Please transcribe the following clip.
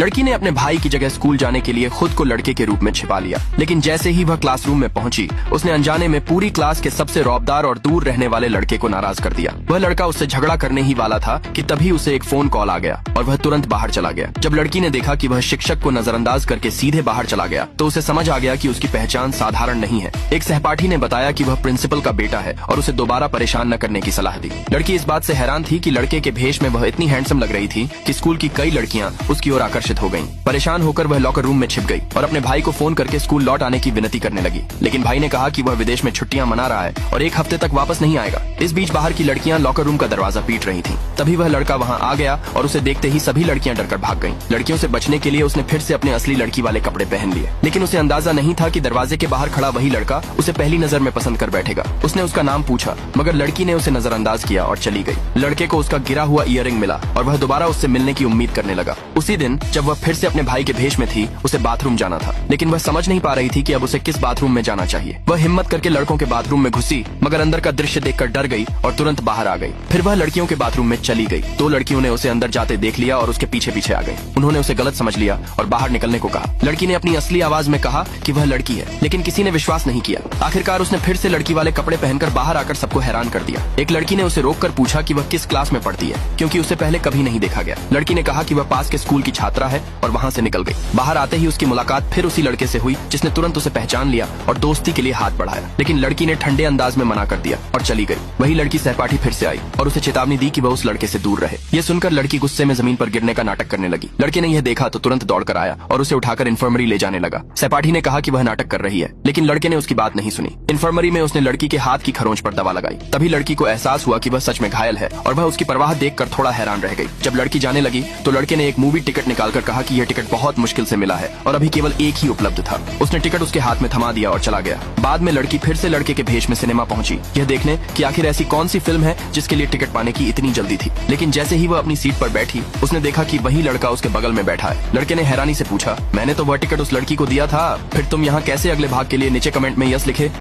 लड़की ने अपने भाई की जगह स्कूल जाने के लिए खुद को लड़के के रूप में छिपा लिया, लेकिन जैसे ही वह क्लासरूम में पहुंची, उसने अनजाने में पूरी क्लास के सबसे रौबदार और दूर रहने वाले लड़के को नाराज कर दिया। वह लड़का उससे झगड़ा करने ही वाला था कि तभी उसे एक फोन कॉल आ गया और वह तुरंत बाहर चला गया। जब लड़की ने देखा कि वह शिक्षक को नजरअंदाज करके सीधे बाहर चला गया, तो उसे समझ आ गया कि उसकी पहचान साधारण नहीं है। एक सहपाठी ने बताया कि वह प्रिंसिपल का बेटा है और उसे दोबारा परेशान न करने की सलाह दी। लड़की इस बात से हैरान थी कि लड़के के भेष में वह इतनी हैंडसम लग रही थी कि स्कूल की कई लड़कियां उसकी ओर आकर्षित हो गईं। परेशान होकर वह लॉकर रूम में छिप गई और अपने भाई को फोन करके स्कूल लौट आने की विनती करने लगी, लेकिन भाई ने कहा कि वह विदेश में छुट्टियां मना रहा है और एक हफ्ते तक वापस नहीं आएगा। इस बीच बाहर की लड़कियां लॉकर रूम का दरवाजा पीट रही थीं। तभी वह लड़का वहां आ गया और उसे देखते ही सभी लड़कियां डरकर भाग गईं। लड़कियों से बचने के लिए उसने फिर से अपने असली लड़की वाले कपड़े पहन लिए, लेकिन उसे अंदाजा नहीं था कि दरवाजे के बाहर खड़ा वही लड़का उसे पहली नजर में पसंद कर बैठेगा। उसने उसका नाम पूछा, मगर लड़की ने उसे नजरअंदाज किया और चली गई। लड़के को उसका गिरा हुआ ईयररिंग मिला और वह दोबारा उससे मिलने की उम्मीद करने लगा। उसी दिन जब वह फिर से अपने भाई के भेष में थी, उसे बाथरूम जाना था, लेकिन वह समझ नहीं पा रही थी कि अब उसे किस बाथरूम में जाना चाहिए। वह हिम्मत करके लड़कों के बाथरूम में घुसी, मगर अंदर का दृश्य देखकर डर गई और तुरंत बाहर आ गई। फिर वह लड़कियों के बाथरूम में चली गई। 2 लड़कियों ने उसे अंदर जाते देख लिया और उसके पीछे पीछे आ गई। उन्होंने उसे गलत समझ लिया और बाहर निकलने को कहा। लड़की ने अपनी असली आवाज में कहा कि वह लड़की है, लेकिन किसी ने विश्वास नहीं किया। आखिरकार उसने फिर से लड़की वाले कपड़े पहनकर बाहर आकर सबको हैरान कर दिया। एक लड़की ने उसे रोककर पूछा कि वह किस क्लास में पढ़ती है, क्योंकि उसे पहले कभी नहीं देखा गया। लड़की ने कहा कि वह पास के स्कूल की छात्रा है और वहाँ से निकल गई। बाहर आते ही उसकी मुलाकात फिर उसी लड़के से हुई, जिसने तुरंत उसे पहचान लिया और दोस्ती के लिए हाथ बढ़ाया, लेकिन लड़की ने ठंडे अंदाज में मना कर दिया और चली गई। वही लड़की सहपाठी फिर से आई और उसे चेतावनी दी कि वह उस लड़के से दूर रहे। यह सुनकर लड़की गुस्से में जमीन पर गिरने का नाटक करने लगी। लड़के ने यह देखा तो तुरंत दौड़कर आया और उसे उठाकर इन्फर्मरी ले जाने लगा। सहपाठी ने कहा कि वह नाटक कर रही है, लेकिन लड़के ने उसकी बात नहीं सुनी। इन्फर्मरी में उसने लड़की के हाथ की खरोंच पर दवा लगाई। तभी लड़की को एहसास हुआ कि वह सच में घायल है और वह उसकी परवाह देखकर थोड़ा हैरान रह गई। जब लड़की जाने लगी तो लड़के ने एक मूवी टिकट निकालकर कहा कि यह टिकट बहुत मुश्किल से मिला है और अभी केवल एक ही उपलब्ध था। उसने टिकट उसके हाथ में थमा दिया और चला गया। बाद में लड़की फिर से लड़के के भेष में सिनेमा पहुंची, यह देखने कि आखिर ऐसी कौन सी फिल्म है जिसके लिए टिकट पाने की इतनी जल्दी थी। लेकिन जैसे ही वह अपनी सीट पर बैठी, उसने देखा कि वही लड़का उसके बगल में बैठा है। लड़के ने हैरानी से पूछा, मैंने तो वह टिकट उस लड़की को दिया था, फिर तुम यहाँ कैसे? अगले भाग के लिए नीचे कमेंट में यस लिखे।